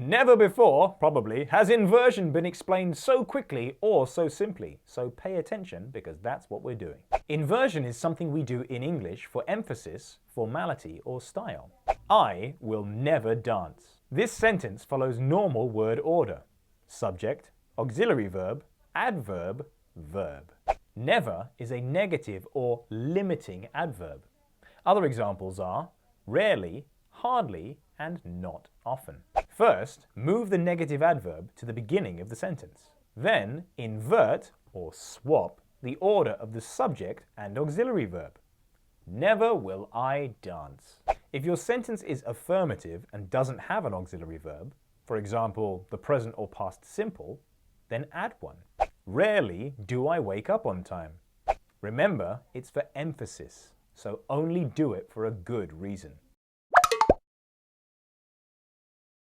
Never before, probably, has inversion been explained so quickly or so simply, so pay attention because that's what we're doing. Inversion is something we do in English for emphasis, formality, or style. I will never dance. This sentence follows normal word order. Subject, auxiliary verb, adverb, verb. Never is a negative or limiting adverb. Other examples are rarely, hardly, and not often. First, move the negative adverb to the beginning of the sentence. Then, invert or swap the order of the subject and auxiliary verb. Never will I dance. If your sentence is affirmative and doesn't have an auxiliary verb, for example, the present or past simple, then add one. Rarely do I wake up on time. Remember, it's for emphasis, so only do it for a good reason.